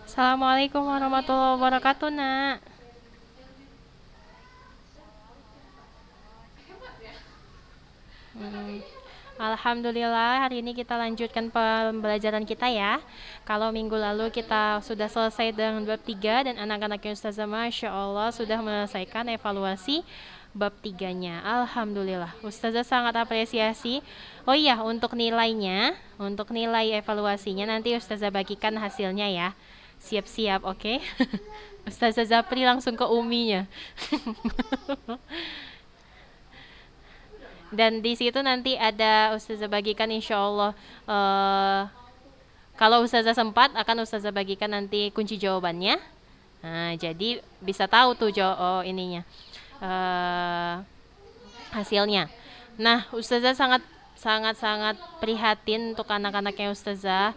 Assalamualaikum warahmatullahi wabarakatuh, Nak. Hmm, Alhamdulillah, hari ini kita lanjutkan pembelajaran kita ya. Kalau minggu lalu kita sudah selesai dengan bab 3 dan anak-anaknya Ustazah Masya Allah sudah menyelesaikan evaluasi bab 3-nya. Alhamdulillah, Ustazah sangat apresiasi. Oh iya, untuk nilai evaluasinya nanti Ustazah bagikan hasilnya ya. Siap-siap, oke? Ustazah Zapri langsung ke Uminya. Dan di situ nanti ada Ustazah bagikan insya Allah. Kalau Ustazah sempat akan Ustazah bagikan nanti kunci jawabannya. Nah, jadi bisa tahu tuh ininya eh, hasilnya. Nah, Ustazah sangat sangat sangat prihatin untuk anak-anaknya Ustazah.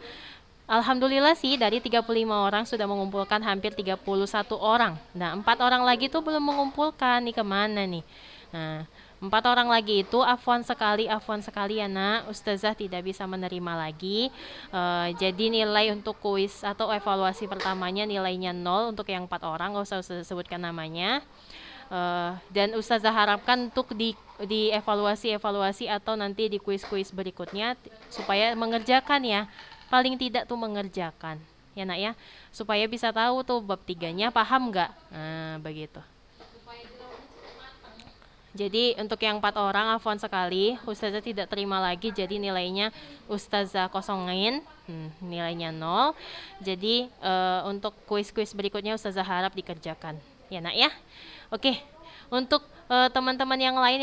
Alhamdulillah sih dari 35 orang sudah mengumpulkan hampir 31 orang. Nah, 4 orang lagi tuh belum mengumpulkan nih, kemana nih? Nah, 4 orang lagi itu afwan sekali ya nak, Ustazah tidak bisa menerima lagi. Jadi nilai untuk kuis atau evaluasi pertamanya nilainya nol untuk yang 4 orang, gak usah Ustazah sebutkan namanya. Dan Ustazah harapkan untuk di evaluasi atau nanti di kuis-kuis berikutnya supaya mengerjakan ya, paling tidak tuh mengerjakan ya nak ya, supaya bisa tahu tuh bab tiganya paham nggak, nah begitu. Jadi untuk yang 4 orang afwan sekali, Ustazah tidak terima lagi, jadi nilainya Ustazah kosongin, nilainya nol. Jadi untuk kuis-kuis berikutnya Ustazah harap dikerjakan, ya nak ya. Oke, untuk teman-teman yang lain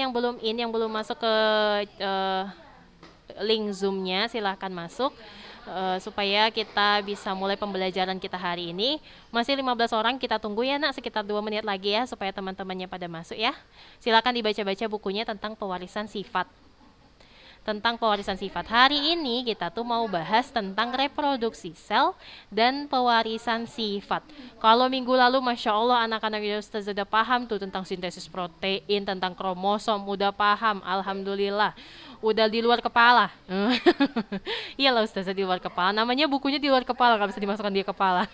yang belum masuk ke eh, link Zoom-nya, silahkan masuk supaya kita bisa mulai pembelajaran kita hari ini. Masih 15 orang, kita tunggu ya nak, sekitar 2 menit lagi ya supaya teman-temannya pada masuk ya. Silahkan dibaca-baca bukunya tentang pewarisan sifat. Tentang pewarisan sifat. Hari ini kita tuh mau bahas tentang reproduksi sel dan pewarisan sifat. Kalau minggu lalu Masya Allah anak-anak Ustazah udah paham tuh tentang sintesis protein, tentang kromosom, udah paham, Alhamdulillah. Udah di luar kepala. Iya lah Ustazah, di luar kepala. Namanya bukunya di luar kepala, gak bisa dimasukkan di kepala.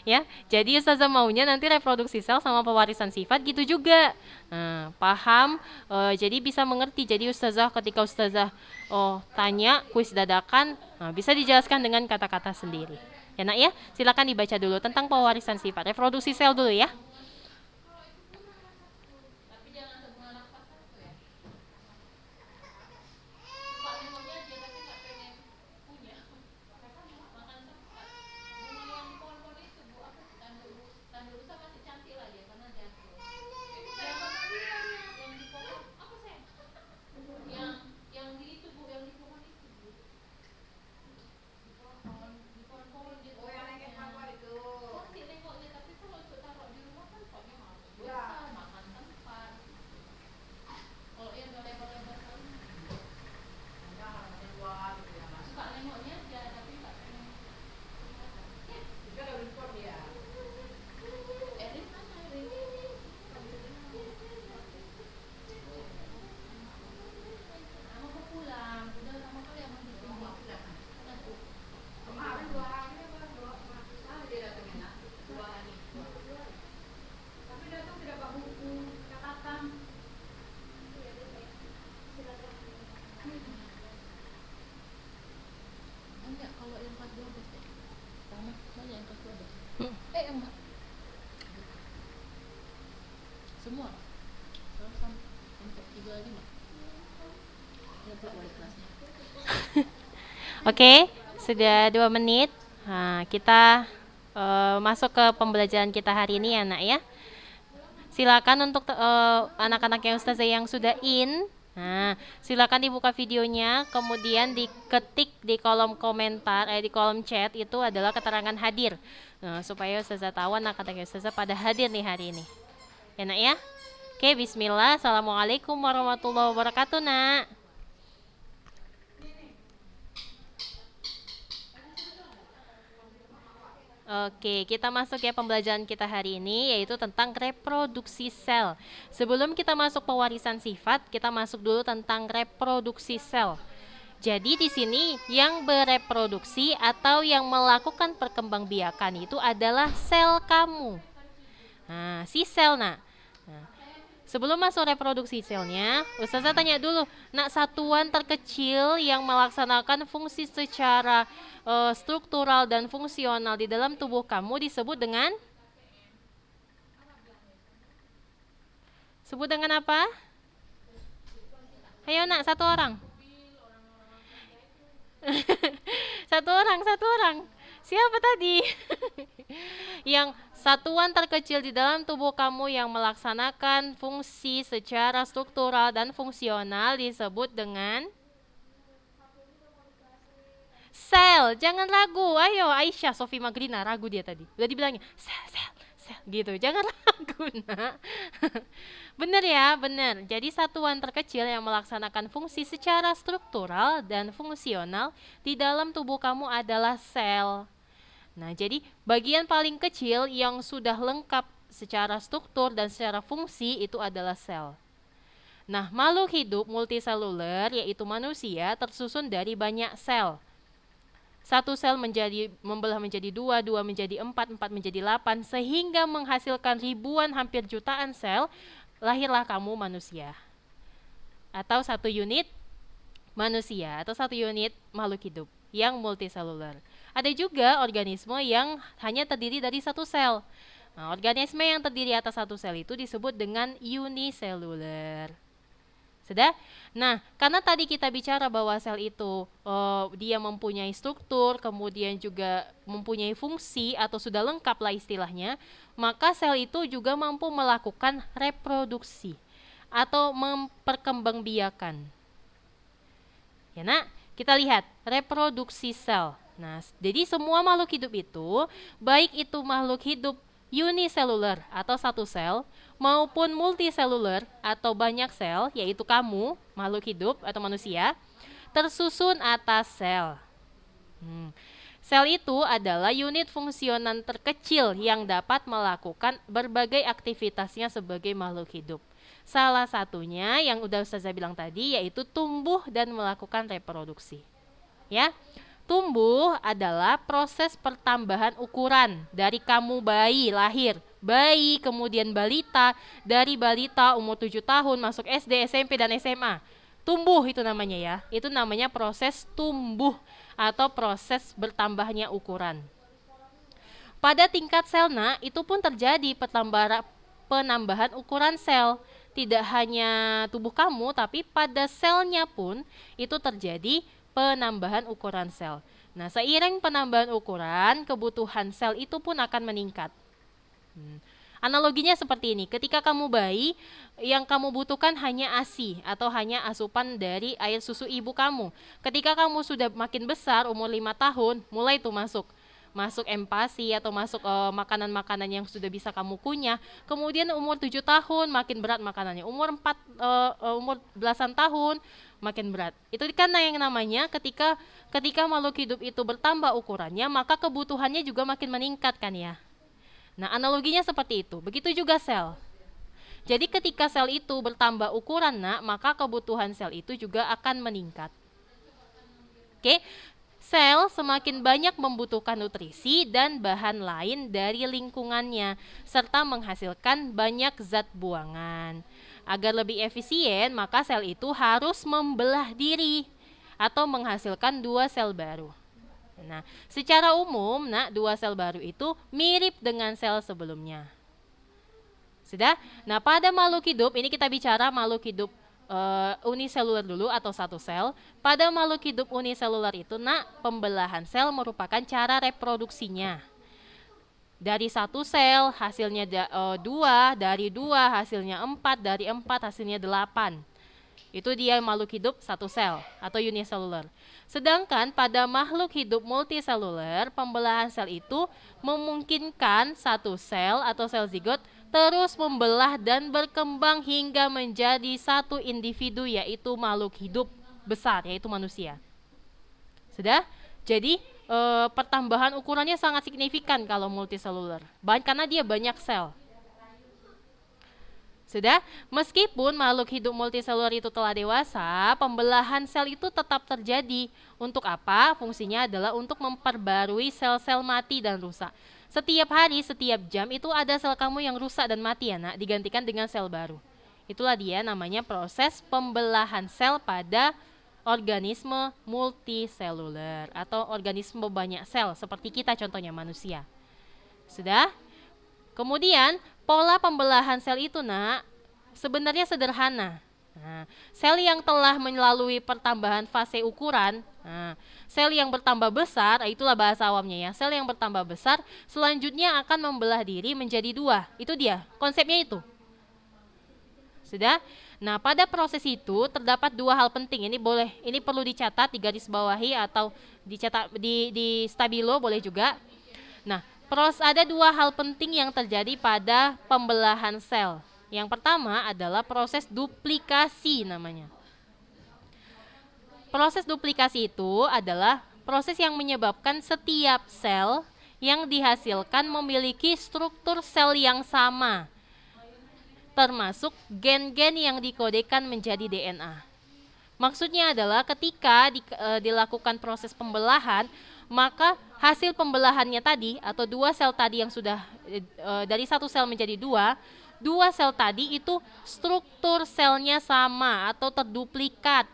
Ya, jadi Ustazah maunya nanti reproduksi sel sama pewarisan sifat gitu juga. Nah, paham, jadi bisa mengerti. Jadi Ustazah ketika Ustazah tanya kuis dadakan, bisa dijelaskan dengan kata-kata sendiri. Ya nak ya, silakan dibaca dulu tentang pewarisan sifat. Reproduksi sel dulu ya. Oke, sudah 2 menit. Nah, kita masuk ke pembelajaran kita hari ini ya nak ya. Silakan untuk anak-anak yang Ustazah yang sudah in. Nah, silakan dibuka videonya, kemudian diketik di kolom komentar, di kolom chat itu adalah keterangan hadir. Nah, supaya Ustazah tahu anak-anak yang Ustazah pada hadir nih hari ini. Ya nak ya. Oke, bismillah. Assalamualaikum warahmatullahi wabarakatuh nak. Oke, kita masuk ya pembelajaran kita hari ini yaitu tentang reproduksi sel. Sebelum kita masuk pewarisan sifat, kita masuk dulu tentang reproduksi sel. Jadi di sini yang bereproduksi atau yang melakukan perkembangbiakan itu adalah sel kamu. Nah, si sel nak. Nah, sebelum masuk reproduksi selnya, Ustazah tanya dulu, nak satuan terkecil yang melaksanakan fungsi secara struktural dan fungsional di dalam tubuh kamu disebut dengan apa? Ayo nak, satu orang. Satu orang. Siapa tadi? Yang satuan terkecil di dalam tubuh kamu yang melaksanakan fungsi secara struktural dan fungsional disebut dengan sel. Jangan ragu. Ayo Aisyah, Sofi Magrina, ragu dia tadi. Udah dibilangnya sel gitu. Jangan ragu nak. Bener ya, bener. Jadi satuan terkecil yang melaksanakan fungsi secara struktural dan fungsional di dalam tubuh kamu adalah sel. Nah, jadi bagian paling kecil yang sudah lengkap secara struktur dan secara fungsi itu adalah sel. Nah, makhluk hidup multiseluler yaitu manusia tersusun dari banyak sel. Satu sel membelah menjadi dua, dua menjadi empat, empat menjadi 8, sehingga menghasilkan ribuan hampir jutaan sel, lahirlah kamu manusia. Atau satu unit manusia, atau satu unit makhluk hidup yang multiseluler. Ada juga organisme yang hanya terdiri dari satu sel. Nah, organisme yang terdiri atas satu sel itu disebut dengan uniseluler. Sudah? Nah, karena tadi kita bicara bahwa sel itu dia mempunyai struktur, kemudian juga mempunyai fungsi atau sudah lengkap lah istilahnya, maka sel itu juga mampu melakukan reproduksi atau memperkembangbiakan. Ya nak, kita lihat reproduksi sel. Nah, jadi semua makhluk hidup itu, baik itu makhluk hidup uniseluler atau satu sel, maupun multiseluler atau banyak sel, yaitu kamu, makhluk hidup atau manusia, tersusun atas sel. Sel itu adalah unit fungsionan terkecil yang dapat melakukan berbagai aktivitasnya sebagai makhluk hidup. Salah satunya yang udah Ustazah bilang tadi yaitu tumbuh dan melakukan reproduksi. Ya. Tumbuh adalah proses pertambahan ukuran dari kamu bayi lahir, bayi kemudian balita, dari balita umur 7 tahun masuk SD, SMP dan SMA. Tumbuh itu namanya ya. Itu namanya proses tumbuh atau proses bertambahnya ukuran. Pada tingkat sel itu pun terjadi penambahan ukuran sel. Tidak hanya tubuh kamu, tapi pada selnya pun itu terjadi penambahan ukuran sel. Nah, seiring penambahan ukuran, kebutuhan sel itu pun akan meningkat. Analoginya seperti ini, ketika kamu bayi, yang kamu butuhkan hanya ASI atau hanya asupan dari air susu ibu kamu. Ketika kamu sudah makin besar, umur 5 tahun, mulai tuh masuk empasi atau masuk makanan-makanan yang sudah bisa kamu kunyah. Kemudian umur 7 tahun makin berat makanannya. Umur belasan tahun makin berat. Itu kan yang namanya ketika makhluk hidup itu bertambah ukurannya, maka kebutuhannya juga makin meningkat kan ya. Nah, analoginya seperti itu. Begitu juga sel. Jadi ketika sel itu bertambah ukuran, maka kebutuhan sel itu juga akan meningkat. Oke. Sel semakin banyak membutuhkan nutrisi dan bahan lain dari lingkungannya, serta menghasilkan banyak zat buangan. Agar lebih efisien, maka sel itu harus membelah diri atau menghasilkan 2 sel baru. Nah, secara umum, dua sel baru itu mirip dengan sel sebelumnya. Sudah? Nah, pada makhluk hidup, ini kita bicara makhluk hidup uniseluler dulu atau satu sel. Pada makhluk hidup uniseluler itu, pembelahan sel merupakan cara reproduksinya. Dari satu sel hasilnya 2, dari 2 hasilnya 4, dari 4 hasilnya 8. Itu dia makhluk hidup satu sel atau uniseluler. Sedangkan pada makhluk hidup multiseluler, pembelahan sel itu memungkinkan satu sel atau sel zigot terus membelah dan berkembang hingga menjadi satu individu, yaitu makhluk hidup besar, yaitu manusia. Sudah? Jadi pertambahan ukurannya sangat signifikan kalau multiseluler, karena dia banyak sel. Sudah, meskipun makhluk hidup multiseluler itu telah dewasa, pembelahan sel itu tetap terjadi. Untuk apa? Fungsinya adalah untuk memperbarui sel-sel mati dan rusak. Setiap hari, setiap jam itu ada sel kamu yang rusak dan mati ya nak, digantikan dengan sel baru. Itulah dia namanya proses pembelahan sel pada organisme multiseluler atau organisme banyak sel seperti kita contohnya manusia. Sudah? Kemudian pola pembelahan sel itu nak sebenarnya sederhana. Nah, sel yang telah melalui pertambahan fase ukuran, sel yang bertambah besar, itulah bahasa awamnya ya. Sel yang bertambah besar selanjutnya akan membelah diri menjadi dua. Itu dia, konsepnya itu. Sudah? Nah, pada proses itu terdapat dua hal penting. Ini perlu dicatat, digarisbawahi atau dicetak di stabilo boleh juga. Nah, ada dua hal penting yang terjadi pada pembelahan sel. Yang pertama adalah proses duplikasi namanya. Proses duplikasi itu adalah proses yang menyebabkan setiap sel yang dihasilkan memiliki struktur sel yang sama, termasuk gen-gen yang dikodekan menjadi DNA. Maksudnya adalah ketika dilakukan proses pembelahan, maka hasil pembelahannya tadi atau dua sel tadi yang sudah dari satu sel menjadi dua sel tadi itu struktur selnya sama atau terduplikat,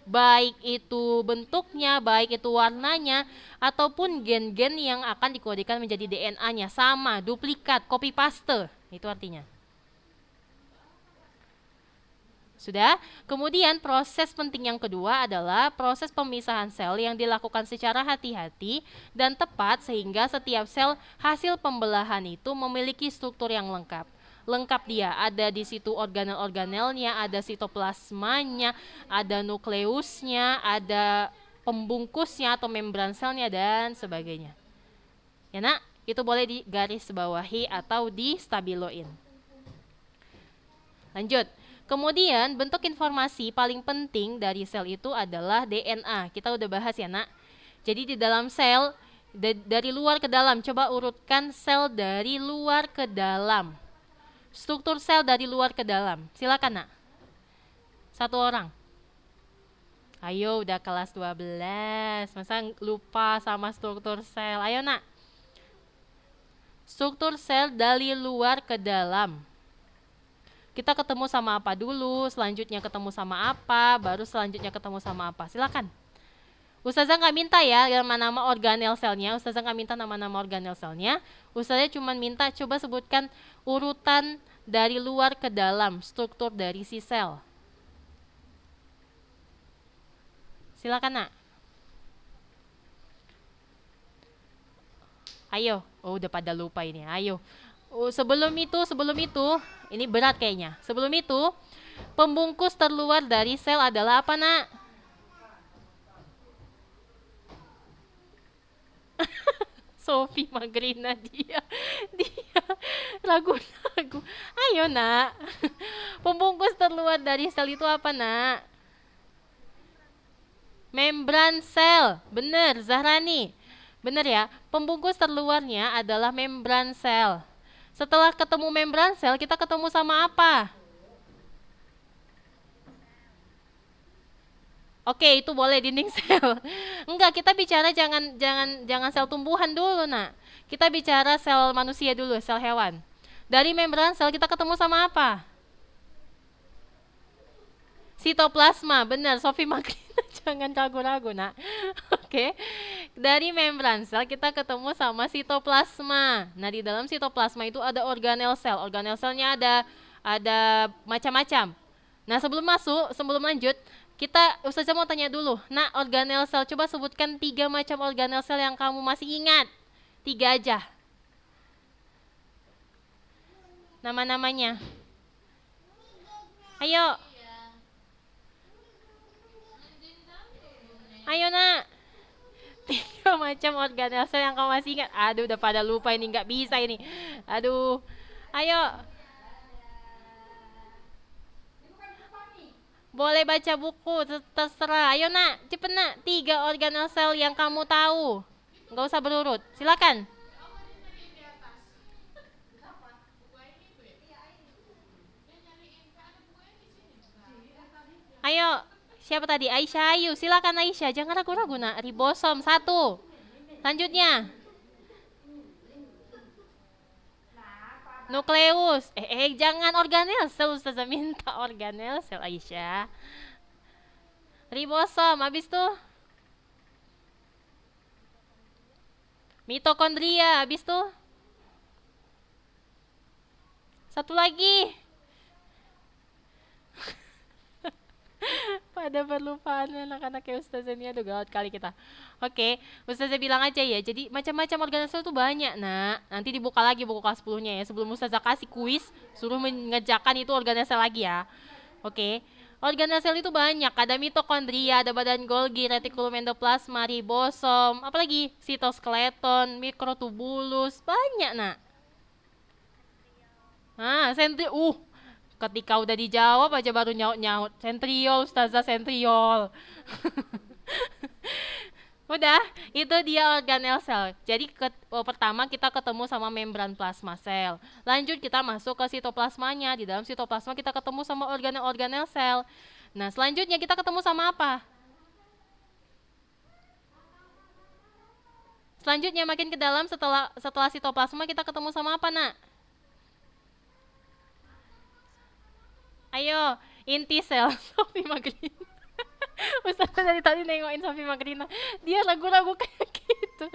baik itu bentuknya, baik itu warnanya, ataupun gen-gen yang akan dikodekan menjadi DNA-nya sama, duplikat, copy paste, itu artinya. Sudah? Kemudian proses penting yang kedua adalah proses pemisahan sel yang dilakukan secara hati-hati dan tepat sehingga setiap sel hasil pembelahan itu memiliki struktur yang lengkap. Lengkap dia, ada di situ organel-organelnya, ada sitoplasmanya, ada nukleusnya, ada pembungkusnya atau membran selnya dan sebagainya. Ya nak, itu boleh digarisbawahi atau distabiloin. Lanjut. Kemudian bentuk informasi paling penting dari sel itu adalah DNA. Kita udah bahas ya nak. Jadi di dalam sel, dari luar ke dalam, coba urutkan sel dari luar ke dalam. Struktur sel dari luar ke dalam. Silakan nak. Satu orang. Ayo udah kelas 12. Masa lupa sama struktur sel? Ayo nak. Struktur sel dari luar ke dalam. Kita ketemu sama apa dulu, selanjutnya ketemu sama apa, baru selanjutnya ketemu sama apa. Silakan. Ustazah nggak minta ya nama-nama organel selnya, Ustazah nggak minta nama-nama organel selnya. Ustazah cuma minta coba sebutkan urutan dari luar ke dalam, struktur dari si sel. Silakan nak. Ayo, udah pada lupa ini. Ayo. Sebelum itu, ini berat kayaknya. Sebelum itu, pembungkus terluar dari sel adalah apa nak? Sophie Magrina dia ragu-ragu. Ayo nak. Pembungkus terluar dari sel itu apa nak? Membran sel. Bener Zahrani. Bener ya. Pembungkus terluarnya adalah membran sel. Setelah ketemu membran sel, kita ketemu sama apa? Oke, itu boleh dinding sel. Enggak, kita bicara jangan sel tumbuhan dulu, nak. Kita bicara sel manusia dulu, sel hewan. Dari membran sel kita ketemu sama apa? Sitoplasma, benar. Sophie Magrina, jangan ragu-ragu, nak. Oke. Dari membran sel kita ketemu sama sitoplasma. Nah, di dalam sitoplasma itu ada organel sel. Organel selnya ada macam-macam. Nah, sebelum lanjut, Ustazah mau tanya dulu. Nah, organel sel, coba sebutkan 3 macam organel sel yang kamu masih ingat. 3 aja. Nama-namanya. Ayo. Ayo nak. 3 macam organel sel yang kamu masih ingat. Aduh, udah pada lupa ini, nggak bisa ini. Aduh. Ayo. Boleh baca buku, terserah. Ayo nak, cepet nak. 3 organel sel yang kamu tahu. Nggak usah berurut. Silakan. Ayo, siapa tadi? Aisyah, ayo silakan Aisyah, jangan ragu-ragu nak. Ribosom satu. Lanjutnya, nukleus. Jangan organel sel, Ustazah minta organel sel Aisyah. Ribosom, habis tuh mitokondria, habis tuh satu lagi. Pada perlupaan anak-anak kayak Ustazah ini, aduh gawat kali kita. Oke, Ustazah bilang aja ya. Jadi macam-macam organel sel tuh banyak nak. Nanti dibuka lagi buku kelas 10-nya ya. Sebelum Ustazah kasih kuis, suruh mengerjakan itu organel sel lagi ya. Oke. Organel sel itu banyak, ada mitokondria, ada badan Golgi, retikulum endoplasma, ribosom, apalagi sitoskeleton, mikrotubulus, banyak nak. Ketika udah dijawab aja baru nyaut-nyaut. Sentriol, Ustazah, sentriol. Udah, itu dia organel sel. Jadi pertama kita ketemu sama membran plasma sel. Lanjut kita masuk ke sitoplasmanya. Di dalam sitoplasma kita ketemu sama organel-organel sel. Nah, selanjutnya kita ketemu sama apa? Selanjutnya makin ke dalam setelah sitoplasma kita ketemu sama apa, nak? Ayo, inti sel. Sofi Magrina. Ustaz dari tadi nengokin Sofi Magrina. Dia ragu-ragu kayak gitu.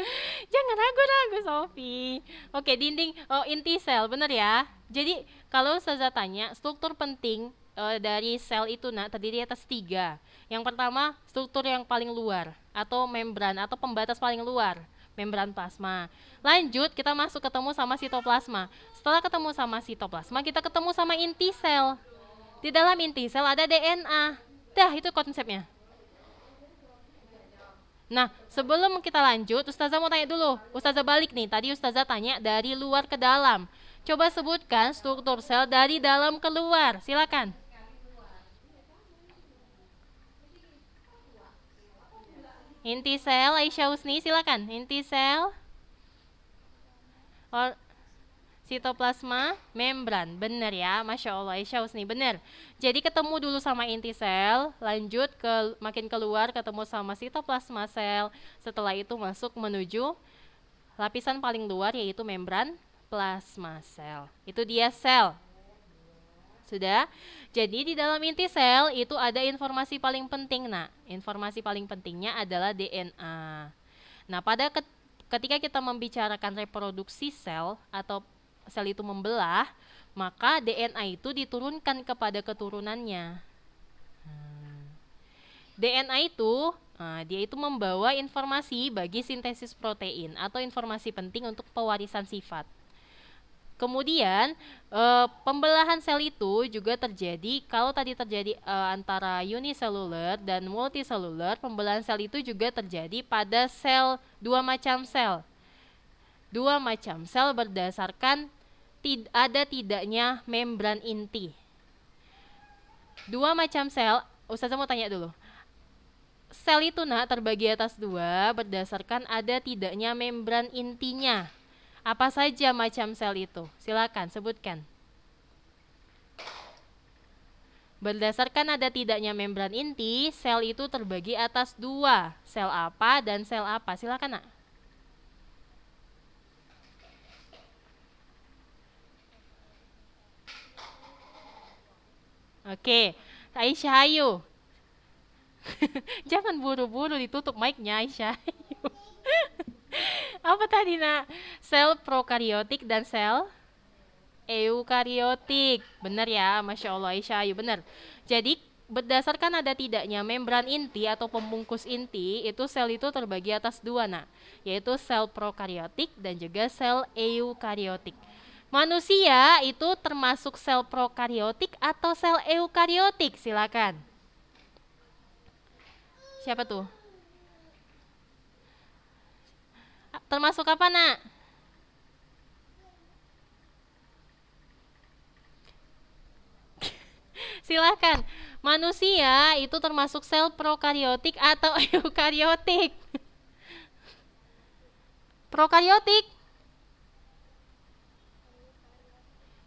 Jangan ragu-ragu Sofi. Oke, dinding inti sel, bener ya. Jadi kalau Ustazah tanya struktur penting dari sel itu nak terdiri atas 3. Yang pertama struktur yang paling luar atau membran atau pembatas paling luar, membran plasma. Lanjut kita masuk ketemu sama sitoplasma. Setelah ketemu sama sitoplasma kita ketemu sama inti sel. Di dalam inti sel ada DNA. Dah, itu konsepnya. Nah, sebelum kita lanjut, Ustazah mau tanya dulu. Ustazah balik nih, tadi Ustazah tanya dari luar ke dalam. Coba sebutkan struktur sel dari dalam ke luar. Silakan. Inti sel, Aisyah Husni, silakan. Inti sel, sitoplasma, membran. Bener ya, Masya Allah, Aisyah Husni, bener. Jadi ketemu dulu sama inti sel, lanjut makin keluar ketemu sama sitoplasma sel. Setelah itu masuk menuju lapisan paling luar yaitu membran plasma sel. Itu dia sel. Sudah? Jadi di dalam inti sel itu ada informasi paling penting. Nah, informasi paling pentingnya adalah DNA. Nah, ketika kita membicarakan reproduksi sel atau sel itu membelah, maka DNA itu diturunkan kepada keturunannya. DNA itu dia itu membawa informasi bagi sintesis protein atau informasi penting untuk pewarisan sifat. Kemudian pembelahan sel itu juga terjadi kalau tadi terjadi antara uniseluler dan multiseluler, pembelahan sel itu juga terjadi pada dua macam sel. Dua macam sel berdasarkan ada tidaknya membran inti. Dua macam sel, Ustazah mau tanya dulu. Sel itu terbagi atas 2 berdasarkan ada tidaknya membran intinya. Apa saja macam sel itu? Silakan sebutkan. Berdasarkan ada tidaknya membran inti, sel itu terbagi atas 2. Sel apa dan sel apa? Silakan, nak. Oke, Aisyah ayo. Jangan buru-buru ditutup mic-nya, Aisyah. Apa tadi, nak? Sel prokariotik dan sel eukariotik. Benar ya, Masya Allah Aisyah, ayo benar. Jadi berdasarkan ada tidaknya membran inti atau pembungkus inti, itu sel itu terbagi atas 2, nak, yaitu sel prokariotik dan juga sel eukariotik. Manusia itu termasuk sel prokariotik atau sel eukariotik? Silakan. Siapa tuh? Termasuk apa, nak? Silakan. Manusia itu termasuk sel prokariotik atau eukariotik? Prokariotik.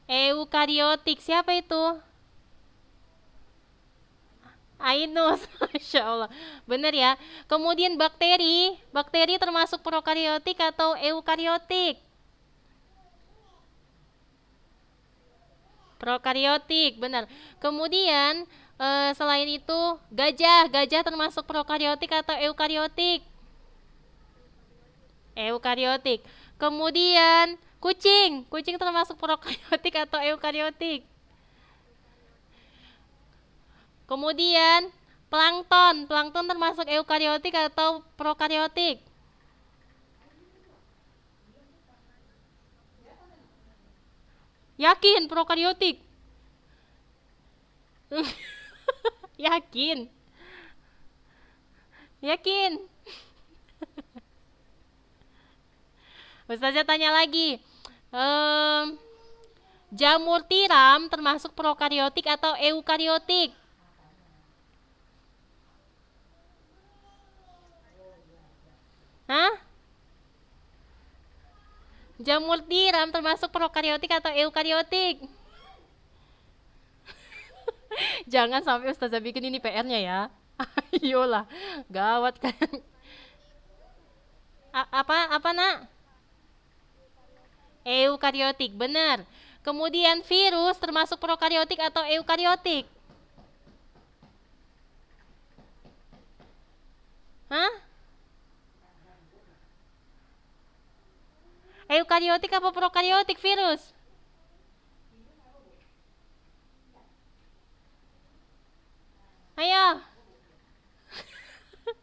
Eukariotik. Siapa itu? Ainus, Masya Allah. Bener ya. Kemudian bakteri, bakteri termasuk prokariotik atau eukariotik? Prokariotik, benar. Kemudian selain itu gajah, gajah termasuk prokariotik atau eukariotik? Eukariotik. Kemudian kucing, kucing termasuk prokariotik atau eukariotik? Kemudian plankton, plankton termasuk eukariotik atau prokariotik? Yakin prokariotik? Yakin? Yakin? Ustazah tanya lagi. Em, jamur tiram termasuk prokariotik atau eukariotik? Hah? Jamur tiram termasuk prokariotik atau eukariotik? Jangan sampai Ustazah bikin ini PR-nya ya. Ayolah, gawat kan. Apa nak? Eukariotik, benar. Kemudian virus termasuk prokariotik atau eukariotik? Hah? Eukariotik apa prokariotik virus? Ayo,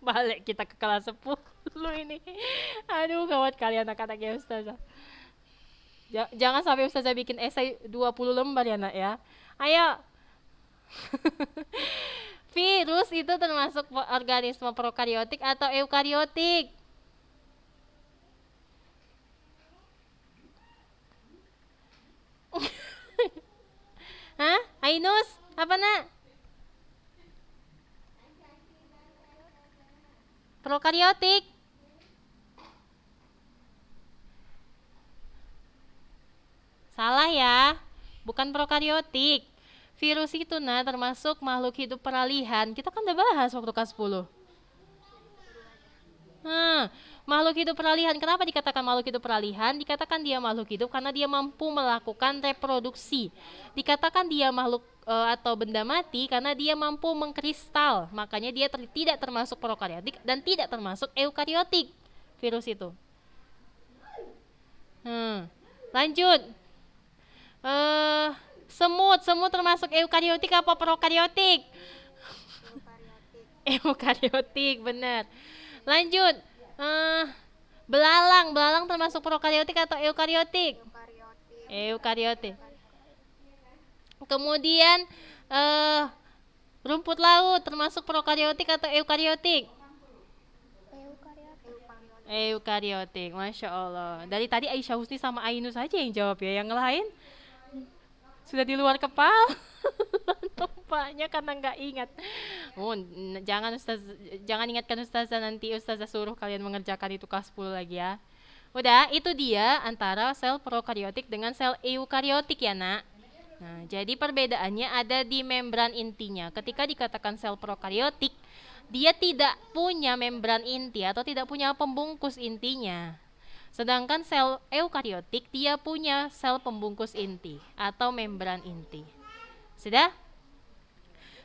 balik kita ke kelas 10 ini. Aduh, gawat kali anak-anak ya Ustazah. Jangan sampai Ustazah bikin esai 20 lembar ya nak ya. Ayo. Virus itu termasuk organisme prokariotik atau eukariotik? Hah? Ainus? Apa nak? Prokariotik? Salah ya. Bukan prokariotik. Virus itu nah termasuk makhluk hidup peralihan. Kita kan udah bahas waktu kelas 10. Makhluk hidup peralihan. Kenapa dikatakan makhluk hidup peralihan? Dikatakan dia makhluk hidup karena dia mampu melakukan reproduksi. Dikatakan dia makhluk atau benda mati karena dia mampu mengkristal. Makanya dia tidak termasuk prokariotik dan tidak termasuk eukariotik virus itu. Lanjut. Eh, semut termasuk eukariotik apa prokariotik? Eukariotik, benar. Lanjut. Eh, belalang termasuk prokariotik atau eukariotik? Eukariotik. Kemudian eh, rumput laut termasuk prokariotik atau eukariotik? Eukariotik, Masya Allah. Dari tadi Aisyah Husni sama Ainus saja yang jawab ya, yang lain sudah di luar kepala. Nampaknya karena nggak ingat. Jangan ingatkan Ustazah, nanti Ustazah suruh kalian mengerjakan itu kelas 10 lagi ya. Udah, itu dia antara sel prokariotik dengan sel eukariotik ya nak. Nah, jadi perbedaannya ada di membran intinya. Ketika dikatakan sel prokariotik, dia tidak punya membran inti atau tidak punya pembungkus intinya. Sedangkan sel eukariotik dia punya sel pembungkus inti atau membran inti. Sudah?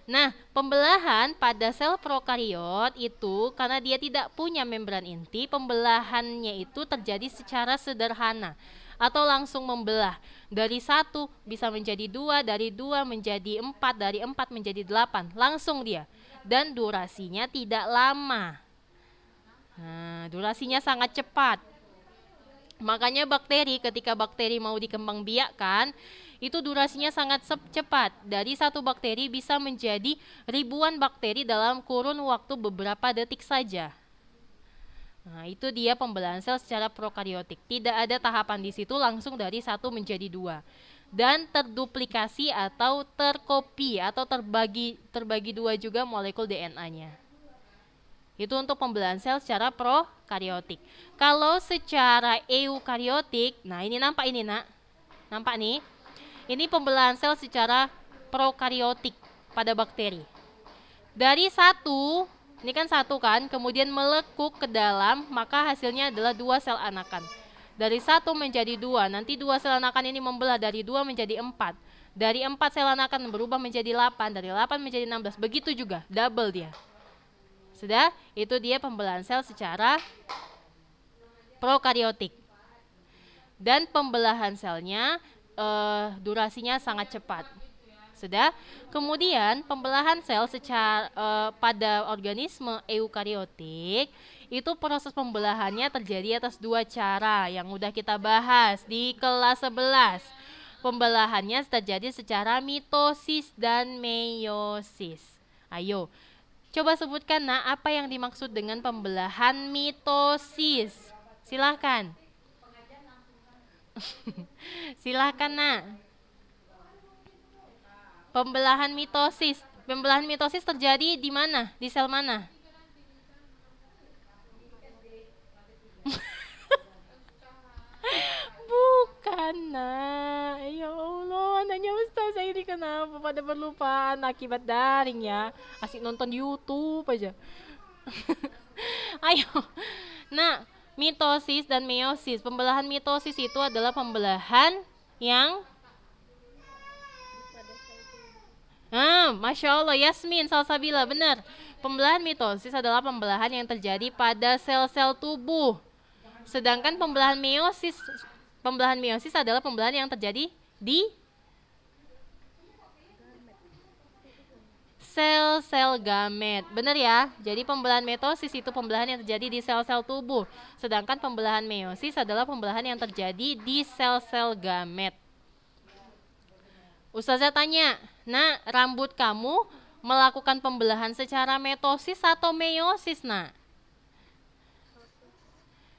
Nah, pembelahan pada sel prokariot itu karena dia tidak punya membran inti, pembelahannya itu terjadi secara sederhana atau langsung membelah. Dari 1 bisa menjadi 2, dari 2 menjadi 4, dari 4 menjadi 8. Langsung dia. Dan durasinya tidak lama. Nah, durasinya sangat cepat. Makanya bakteri, ketika bakteri mau dikembangbiakkan, itu durasinya sangat cepat. Dari satu bakteri bisa menjadi ribuan bakteri dalam kurun waktu beberapa detik saja. Nah, itu dia pembelahan sel secara prokariotik. Tidak ada tahapan di situ, langsung dari 1 menjadi 2. Dan terduplikasi atau terkopi atau terbagi 2 juga molekul DNA-nya. Itu untuk pembelahan sel secara prokariotik. Kalau secara eukariotik, nah ini nampak ini nak. Nampak nih? Ini pembelahan sel secara prokariotik pada bakteri. Dari satu, ini kan satu kan, kemudian melekuk ke dalam, maka hasilnya adalah 2 sel anakan. Dari satu menjadi 2, nanti 2 sel anakan ini membelah dari 2 menjadi 4. Dari 4 sel anakan berubah menjadi 8, dari 8 menjadi 16, begitu juga, double dia. Sudah, itu dia pembelahan sel secara prokariotik. Dan pembelahan selnya durasinya sangat cepat. Sudah. Kemudian pembelahan sel secara pada organisme eukariotik itu proses pembelahannya terjadi atas 2 cara yang udah kita bahas di kelas 11. Pembelahannya terjadi secara mitosis dan meiosis. Ayo, coba sebutkan apa yang dimaksud dengan pembelahan mitosis. Silahkan. Silahkan Pembelahan mitosis. Pembelahan mitosis terjadi di mana? Di sel mana? Bukan, Ya Allah, anaknya Ustazah ini kenapa pada berlupaan akibat daring ya? Asik nonton YouTube aja. Ayo. Mitosis dan meiosis. Pembelahan mitosis itu adalah pembelahan yang Masya Allah, Yasmin, Salsabila, benar. Pembelahan mitosis adalah pembelahan yang terjadi pada sel-sel tubuh. Sedangkan pembelahan meiosis adalah pembelahan yang terjadi di sel-sel gamet. Benar ya? Jadi pembelahan mitosis itu pembelahan yang terjadi di sel-sel tubuh. Sedangkan pembelahan meiosis adalah pembelahan yang terjadi di sel-sel gamet. Ustazah tanya, rambut kamu melakukan pembelahan secara mitosis atau meiosis,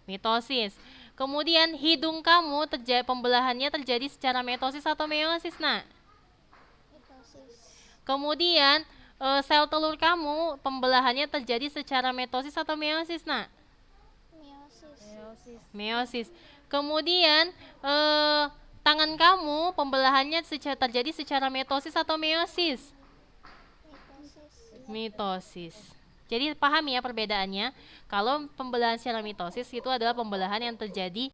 Mitosis. Kemudian hidung kamu pembelahannya terjadi secara mitosis atau meiosis, Mitosis. Kemudian sel telur kamu pembelahannya terjadi secara mitosis atau meiosis, Meiosis. Kemudian tangan kamu pembelahannya terjadi secara mitosis atau meiosis? Mitosis. Jadi pahami ya perbedaannya. Kalau pembelahan secara mitosis itu adalah pembelahan yang terjadi